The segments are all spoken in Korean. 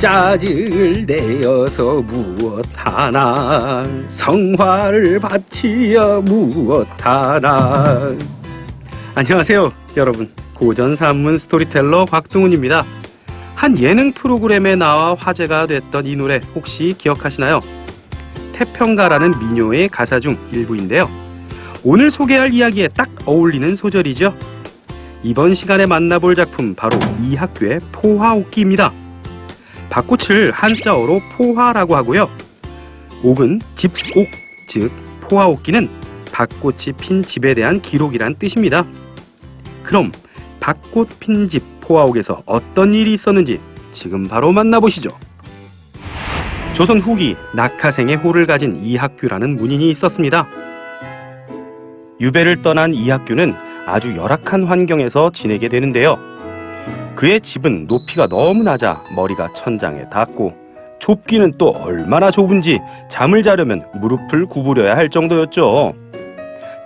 짝을 내어서 무엇하나 성화를 바치어 무엇하나. 안녕하세요 여러분, 고전산문 스토리텔러 곽동훈입니다. 한 예능 프로그램에 나와 화제가 됐던 이 노래 혹시 기억하시나요? 태평가라는 민요의 가사 중 일부인데요. 오늘 소개할 이야기에 딱 어울리는 소절이죠. 이번 시간에 만나볼 작품 바로 이 학교의 포화옥기입니다. 밭꽃을 한자어로 포화라고 하고요. 옥은 집옥, 즉 포화옥기는 밭꽃이 핀 집에 대한 기록이란 뜻입니다. 그럼 밭꽃 핀 집 포화옥에서 어떤 일이 있었는지 지금 바로 만나보시죠. 조선 후기 낙하생의 호를 가진 이학규라는 문인이 있었습니다. 유배를 떠난 이학규는 아주 열악한 환경에서 지내게 되는데요. 그의 집은 높이가 너무 낮아 머리가 천장에 닿고 좁기는 또 얼마나 좁은지 잠을 자려면 무릎을 구부려야 할 정도였죠.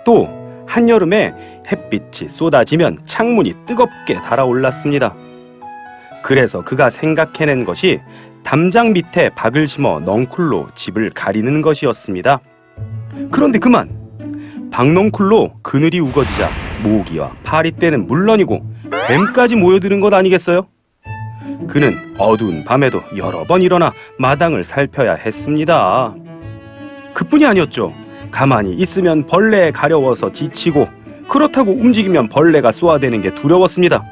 또 한여름에 햇빛이 쏟아지면 창문이 뜨겁게 달아올랐습니다. 그래서 그가 생각해낸 것이 담장 밑에 박을 심어 넝쿨로 집을 가리는 것이었습니다. 그런데 그만! 박넝쿨로 그늘이 우거지자 모기와 파리떼는 물론이고 뱀까지 모여드는 것 아니겠어요? 그는 어두운 밤에도 여러 번 일어나 마당을 살펴야 했습니다. 그뿐이 아니었죠. 가만히 있으면 벌레에 가려워서 지치고 그렇다고 움직이면 벌레가 쏘아대는 게 두려웠습니다.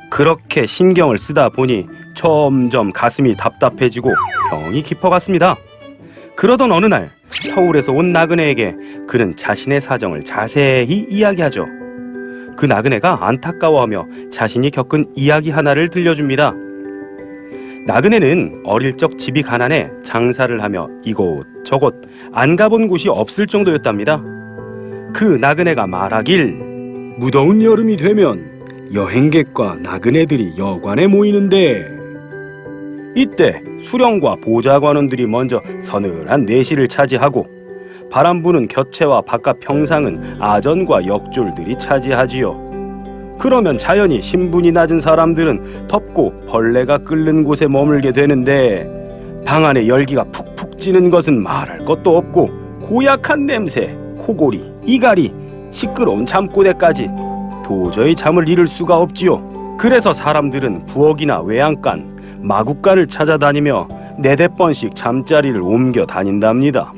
그렇게 신경을 쓰다 보니 점점 가슴이 답답해지고 병이 깊어갔습니다. 그러던 어느 날 서울에서 온 나그네에게 그는 자신의 사정을 자세히 이야기하죠. 그 나그네가 안타까워하며 자신이 겪은 이야기 하나를 들려줍니다. 나그네는 어릴 적 집이 가난해 장사를 하며 이곳저곳 안 가본 곳이 없을 정도였답니다. 그 나그네가 말하길, 무더운 여름이 되면 여행객과 나그네들이 여관에 모이는데 이때 수령과 보좌관원들이 먼저 서늘한 내실을 차지하고 바람 부는 곁채와 바깥 평상은 아전과 역졸들이 차지하지요. 그러면 자연히 신분이 낮은 사람들은 덥고 벌레가 끓는 곳에 머물게 되는데 방 안에 열기가 푹푹 찌는 것은 말할 것도 없고 고약한 냄새, 코골이, 이갈이, 시끄러운 잠꼬대까지 도저히 잠을 이룰 수가 없지요. 그래서 사람들은 부엌이나 외양간, 마구간을 찾아다니며 네댓 번씩 잠자리를 옮겨 다닌답니다.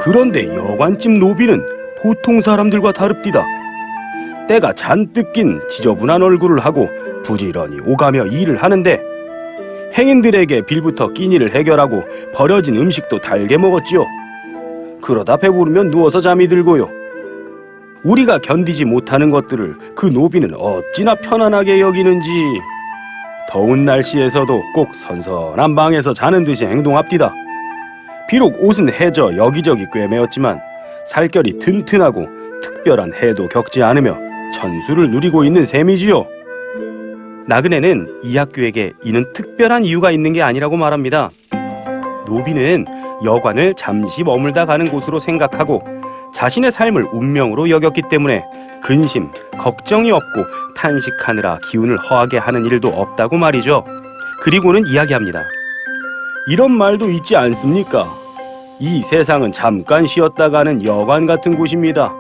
그런데 여관집 노비는 보통 사람들과 다릅디다. 때가 잔뜩 낀 지저분한 얼굴을 하고 부지런히 오가며 일을 하는데 행인들에게 빌부터 끼니를 해결하고 버려진 음식도 달게 먹었지요. 그러다 배부르면 누워서 잠이 들고요. 우리가 견디지 못하는 것들을 그 노비는 어찌나 편안하게 여기는지 더운 날씨에서도 꼭 선선한 방에서 자는 듯이 행동합디다. 비록 옷은 해져 여기저기 꿰매었지만 살결이 튼튼하고 특별한 해도 겪지 않으며 천수를 누리고 있는 셈이지요. 나그네는 이학규에게 이는 특별한 이유가 있는 게 아니라고 말합니다. 노비는 여관을 잠시 머물다 가는 곳으로 생각하고 자신의 삶을 운명으로 여겼기 때문에 근심, 걱정이 없고 탄식하느라 기운을 허하게 하는 일도 없다고 말이죠. 그리고는 이야기합니다. 이런 말도 있지 않습니까? 이 세상은 잠깐 쉬었다 가는 여관 같은 곳입니다.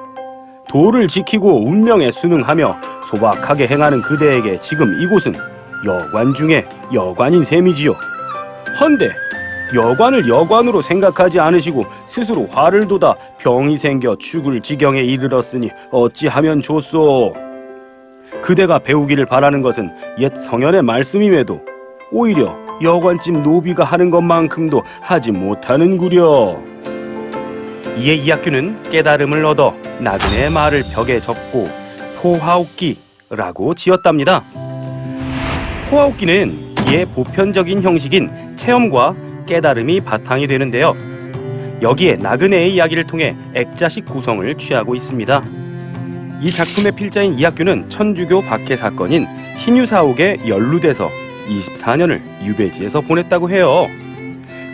도를 지키고 운명에 순응하며 소박하게 행하는 그대에게 지금 이곳은 여관 중에 여관인 셈이지요. 헌데 여관을 여관으로 생각하지 않으시고 스스로 화를 돋아 병이 생겨 죽을 지경에 이르렀으니 어찌하면 좋소. 그대가 배우기를 바라는 것은 옛 성현의 말씀임에도 오히려 여관집 노비가 하는 것만큼도 하지 못하는구려. 이에 이학규는 깨달음을 얻어 나그네의 말을 벽에 적고 포화옥기라고 지었답니다. 포화옥기는 이의 보편적인 형식인 체험과 깨달음이 바탕이 되는데요. 여기에 나그네의 이야기를 통해 액자식 구성을 취하고 있습니다. 이 작품의 필자인 이학규는 천주교 박해 사건인 hin유사옥에 연루돼서 24년을 유배지에서 보냈다고 해요.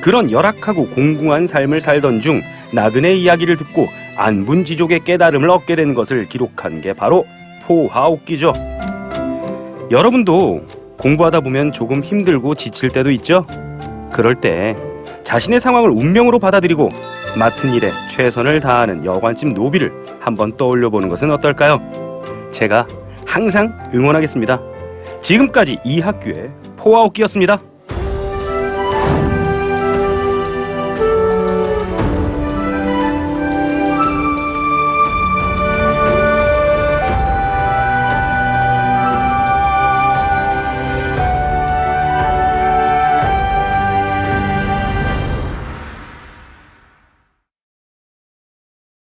그런 열악하고 공공한 삶을 살던 중 나그네의 이야기를 듣고 안분지족의 깨달음을 얻게 된 것을 기록한 게 바로 포화옥기죠. 여러분도 공부하다 보면 조금 힘들고 지칠 때도 있죠. 그럴 때 자신의 상황을 운명으로 받아들이고 맡은 일에 최선을 다하는 여관집 노비를 한번 떠올려 보는 것은 어떨까요? 제가 항상 응원하겠습니다. 지금까지 이 학교의 포아오키였습니다.